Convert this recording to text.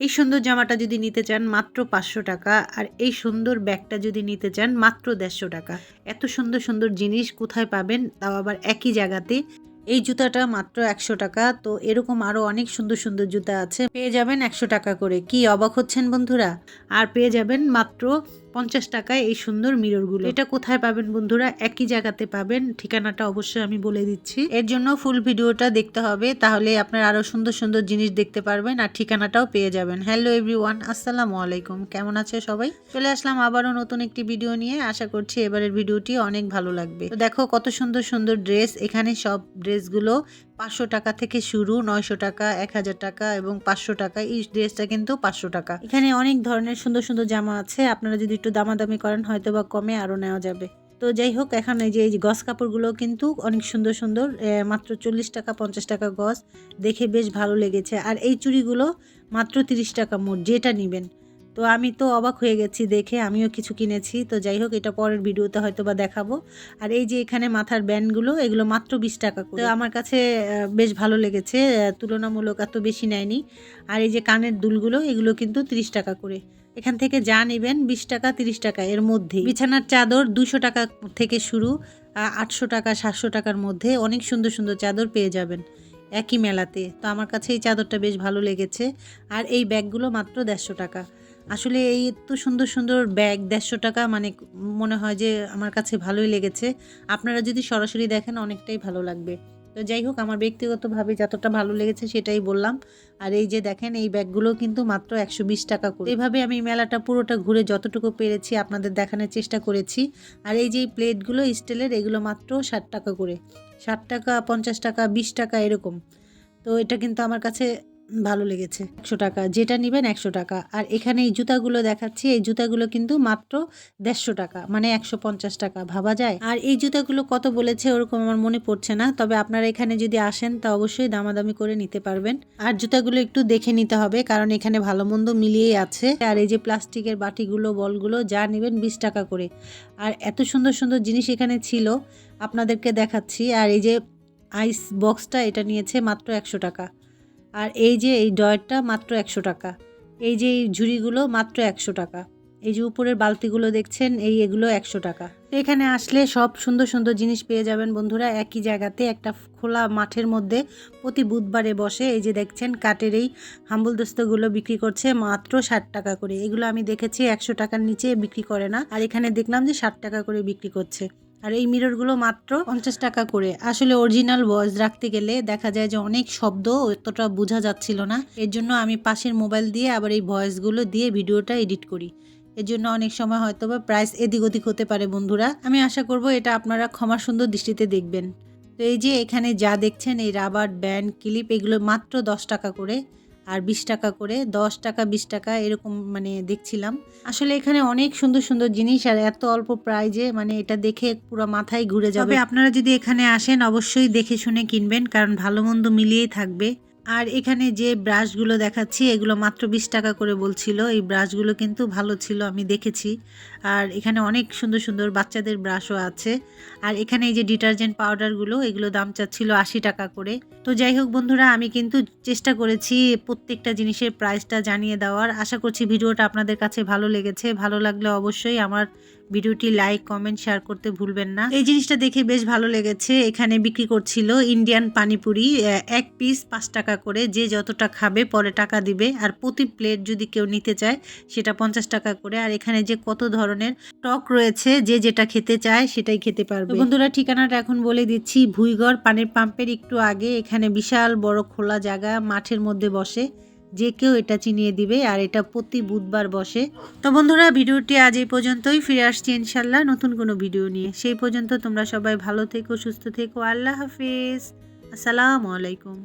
এই সুন্দর জামাটা যদি নিতে চান মাত্র 500 টাকা, আর এই সুন্দর ব্যাগটা যদি নিতে চান মাত্র 150 টাকা। এত সুন্দর সুন্দর জিনিস কোথায় পাবেন, তাও আবার একই জায়গাতে। এই জুতাটা মাত্র 100 টাকা। তো এরকম আরো অনেক সুন্দর সুন্দর জুতা আছে, পেয়ে যাবেন 100 টাকা করে। কি অবাক হচ্ছেন বন্ধুরা? আর পেয়ে যাবেন মাত্র 50 টাকায় এই সুন্দর মিররগুলো। এটা কোথায় পাবেন বন্ধুরা? একই জায়গাতে পাবেন। ঠিকানাটা অবশ্যই আমি বলে দিচ্ছি, এর জন্য ফুল ভিডিওটা দেখতে হবে, তাহলে আপনার আরো সুন্দর সুন্দর জিনিস দেখতে পারবেন আর ঠিকানাটাও পেয়ে যাবেন। হ্যালো এভরিওয়ান, আসসালামু আলাইকুম। কেমন আছে সবাই? চলে আসলাম আবারও নতুন একটি ভিডিও নিয়ে। আশা করছি এবারের ভিডিওটি অনেক ভালো লাগবে। তো দেখো কত সুন্দর সুন্দর ড্রেস। এখানে সব ড্রেসগুলো 500 টাকা থেকে শুরু, 900 টাকা, 1000 টাকা এবং 500 টাকা। এই ড্রেসটা কিন্তু 500 টাকা। এখানে অনেক ধরনের সুন্দর সুন্দর জামা আছে, আপনারা যদি একটু দামাদামি করেন হয়তো বা কমে আরো নেওয়া যাবে। তো যাই হোক, এখানে যে এই গজ কাপড়গুলো কিন্তু অনেক সুন্দর সুন্দর, মাত্র 40 টাকা 50 টাকা গজ। দেখে বেশ ভালো লেগেছে। আর এই চুড়িগুলো মাত্র 30 টাকা মোট, যেটা নেবেন। তো আমি তো অবাক হয়ে গেছি দেখে, আমিও কিছু কিনেছি। তো যাই হোক, এটা পরের ভিডিওতে হয়তো বা দেখাবো। আর এই যে এখানে মাথার ব্যান্ডগুলো, এগুলো মাত্র 20 টাকা করে। তো আমার কাছে বেশ ভালো লেগেছে, তুলনামূলক এত বেশি নেয়নি। আর এই যে কানের দুলগুলো, এগুলো কিন্তু 30 টাকা করে। এখান থেকে যা নেবেন 20 টাকা 30 টাকা এর মধ্যে। বিছানার চাদর 200 টাকা থেকে শুরু, 800 টাকা 700 টাকার মধ্যে অনেক সুন্দর সুন্দর চাদর পেয়ে যাবেন একই মেলাতে। তো আমার কাছে এই চাদরটা বেশ ভালো লেগেছে। আর এই ব্যাগগুলো মাত্র 150 টাকা। আসলে এই এত সুন্দর সুন্দর ব্যাগ 150 টাকা, মানে মনে হয় যে আমার কাছে ভালোই লেগেছে। আপনারা যদি সরাসরি দেখেন অনেকটাই ভালো লাগবে। তো যাই হোক, আমার ব্যক্তিগতভাবে যতটা ভালো লেগেছে সেটাই বললাম। আর এই যে দেখেন, এই ব্যাগগুলো কিন্তু মাত্র 120 টাকা করে। এইভাবে আমি মেলাটা পুরোটা ঘুরে যতটুকু পেরেছি আপনাদের দেখানোর চেষ্টা করেছি। আর এই যে প্লেটগুলো স্টিলের, এগুলো মাত্র 60 টাকা করে। 60 টাকা 50 টাকা 20 টাকা এরকম। তো এটা কিন্তু আমার কাছে ভালো লেগেছে। 100 টাকা, যেটা নেবেন 100 টাকা। আর এখানে এই জুতাগুলো দেখাচ্ছি, এই জুতাগুলো কিন্তু মাত্র 150 টাকা, মানে 150 টাকা। ভাবা যায়? আর এই জুতাগুলো কত বলেছে ওরকম আমার মনে পড়ছে না, তবে আপনারা এখানে যদি আসেন তা অবশ্যই দামাদামি করে নিতে পারবেন। আর জুতাগুলো একটু দেখে নিতে হবে, কারণ এখানে ভালো মন্দ মিলিয়েই আছে। আর এই যে প্লাস্টিকের বাটিগুলো, বলগুলো যা নেবেন 20 টাকা করে। আর এত সুন্দর সুন্দর জিনিস এখানে ছিল, আপনাদেরকে দেখাচ্ছি। আর এই যে আইস বক্সটা, এটা নিয়েছে মাত্র 100 টাকা। আর এই যে এই ডয়ারটা মাত্র 100 টাকা। এই যে এই ঝুড়িগুলো মাত্র 100 টাকা। এই যে উপরের বালতিগুলো দেখছেন, এগুলো 100 টাকা। এখানে আসলে সব সুন্দর সুন্দর জিনিস পেয়ে যাবেন বন্ধুরা একই জায়গাতে, একটা খোলা মাঠের মধ্যে। প্রতি বুধবারে বসে। এই যে দেখছেন কাঠের এই হাম্বলদস্তগুলো বিক্রি করছে মাত্র 60 টাকা করে। এগুলো আমি দেখেছি 100 টাকার নিচে বিক্রি করে না, আর এখানে দেখলাম যে 60 টাকা করে বিক্রি করছে। আর এই মিররগুলো মাত্র 50 টাকা করে। আসলে অরিজিনাল ভয়েস রাখতে গেলে দেখা যায় যে অনেক শব্দ অতটা বোঝা যাচ্ছিল না, এর জন্য আমি পাশের মোবাইল দিয়ে আবার এই ভয়েসগুলো দিয়ে ভিডিওটা এডিট করি। এর জন্য অনেক সময় হয়তো বা প্রাইস এদিক ওদিক হতে পারে বন্ধুরা। আমি আশা করব এটা আপনারা ক্ষমা সুন্দর দৃষ্টিতে দেখবেন। তো এই যে এখানে যা দেখছেন, এই রাবার ব্যান্ড ক্লিপ, এগুলো মাত্র 10 টাকা করে আর 20 টাকা করে। 10 টাকা 20 টাকা এরকম মানে দেখছিলাম। আসলে এখানে অনেক সুন্দর সুন্দর জিনিস, আর এত অল্প প্রাইজে, মানে এটা দেখে পুরো মাথায় ঘুরে যাবে। তবে আপনারা যদি এখানে আসেন অবশ্যই দেখে শুনে কিনবেন, কারণ ভালো মন্দ মিলিয়েই থাকবে। আর এখানে যে ব্রাশগুলো দেখাচ্ছি, এগুলো মাত্র 20 টাকা করে বলছিল। এই ব্রাশগুলো কিন্তু ভালো ছিল, আমি দেখেছি। আর এখানে অনেক সুন্দর সুন্দর বাচ্চাদের ব্রাশও আছে। আর এখানে এই যে ডিটারজেন্ট পাউডারগুলো, এগুলো দাম চাচ্ছিল 80 টাকা করে। তো যাই হোক বন্ধুরা, আমি কিন্তু চেষ্টা করেছি প্রত্যেকটা জিনিসের প্রাইসটা জানিয়ে দেওয়ার। আশা করছি ভিডিওটা আপনাদের কাছে ভালো লেগেছে। ভালো লাগলে অবশ্যই আমার ভিডিওটি লাইক কমেন্ট শেয়ার করতে ভুলবেন না। এই জিনিসটা দেখে বেশ ভালো লেগেছে। এখানে বিক্রি করছিল ইন্ডিয়ান পানিপুরি, এক পিস 5 টাকা করে। যে যতটা খাবে পরে টাকা দিবে। আর প্রতি প্লেট যদি কেউ নিতে চায় সেটা 50 টাকা করে। আর এখানে যে কত ধরনের টক রয়েছে, যে যেটা খেতে চায় সেটাই খেতে পারবে। বন্ধুরা ঠিকানাটা এখন বলে দিচ্ছি, ভুইগড় পানির পাম্পের একটু আগে। এখানে বিশাল বড় খোলা জায়গা, মাঠের মধ্যে বসে। যে কেউ এটা চিনিয়ে দিবে। আর এটা প্রতি বুধবার বসে। তো বন্ধুরা ভিডিওটি আজ এই পর্যন্তই। ফিরে আসছি ইনশাল্লাহ নতুন কোনো ভিডিও নিয়ে। সেই পর্যন্ত তোমরা সবাই ভালো থেকো, সুস্থ থেকো। আল্লাহ হাফিজ, আসসালামু আলাইকুম।